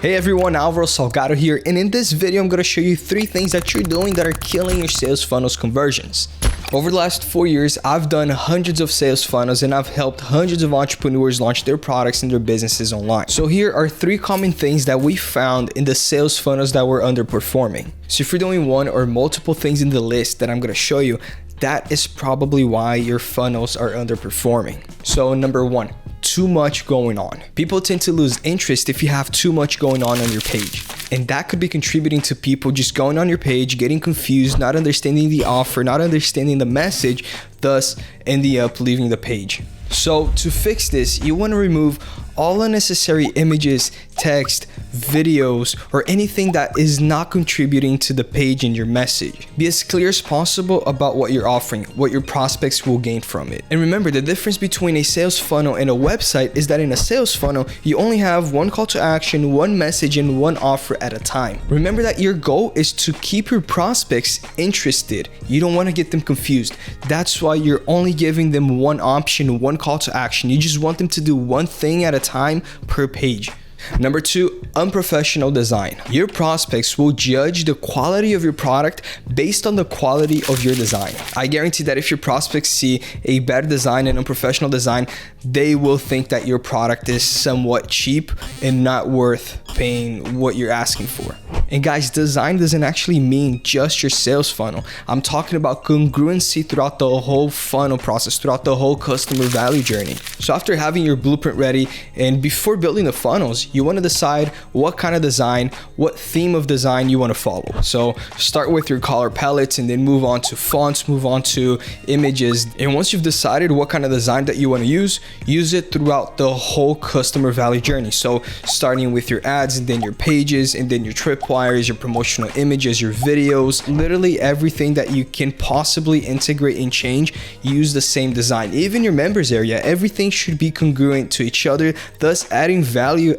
Hey everyone, Alvaro Salgado here, and in this video I'm going to show you 3 things that you're doing that are killing your sales funnels conversions. Over the last 4 years, I've done hundreds of sales funnels and I've helped hundreds of entrepreneurs launch their products and their businesses online. So here are 3 common things that we found in the sales funnels that were underperforming. So if you're doing one or multiple things in the list that I'm going to show you, that is probably why your funnels are underperforming. So number 1. Too much going on. People tend to lose interest if you have too much going on your page. And that could be contributing to people just going on your page, getting confused, not understanding the offer, not understanding the message, thus ending up leaving the page. So to fix this, you want to remove all unnecessary images, text, videos, or anything that is not contributing to the page and your message. Be as clear as possible about what you're offering, what your prospects will gain from it. And remember, the difference between a sales funnel and a website is that in a sales funnel, you only have one call to action, one message, and one offer at a time. Remember that your goal is to keep your prospects interested. You don't want to get them confused. That's why you're only giving them one option, one call to action. You just want them to do one thing at a time per page. Number 2, unprofessional design. Your prospects will judge the quality of your product based on the quality of your design. I guarantee that if your prospects see a bad design and unprofessional design, they will think that your product is somewhat cheap and not worth paying what you're asking for. And guys, design doesn't actually mean just your sales funnel. I'm talking about congruency throughout the whole funnel process, throughout the whole customer value journey. So after having your blueprint ready and before building the funnels, you want to decide what kind of design, what theme of design you want to follow. So start with your color palettes and then move on to fonts, move on to images. And once you've decided what kind of design that you want to use it throughout the whole customer value journey. So starting with your ads and then your pages and then your tripwires, your promotional images, your videos, literally everything that you can possibly integrate and change, use the same design. Even your members area, everything should be congruent to each other, thus adding value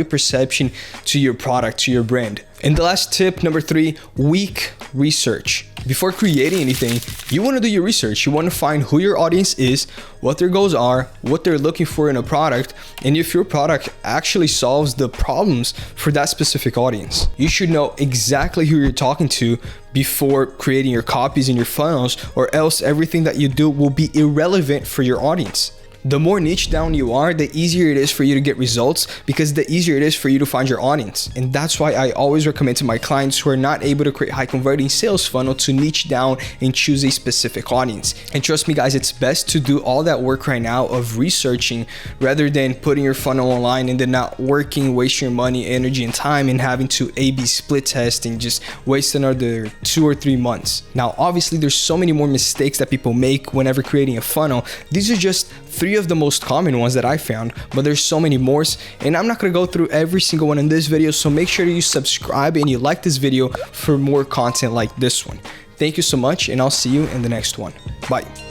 perception to your product, to your brand. And the last tip, number 3, weak research. Before creating anything, you want to do your research. You want to find who your audience is, what their goals are, what they're looking for in a product, and if your product actually solves the problems for that specific audience. You should know exactly who you're talking to before creating your copies and your funnels, or else everything that you do will be irrelevant for your audience. The more niche down you are, the easier it is for you to get results because the easier it is for you to find your audience. And that's why I always recommend to my clients who are not able to create high converting sales funnel to niche down and choose a specific audience. And trust me guys, it's best to do all that work right now of researching rather than putting your funnel online and then not working, wasting your money, energy, and time and having to A/B split test and just waste another 2 or 3 months. Now, obviously there's so many more mistakes that people make whenever creating a funnel. These are just 3 of the most common ones that I found, but there's so many more, and I'm not going to go through every single one in this video, so make sure you subscribe and you like this video for more content like this one. Thank you so much, and I'll see you in the next one. Bye.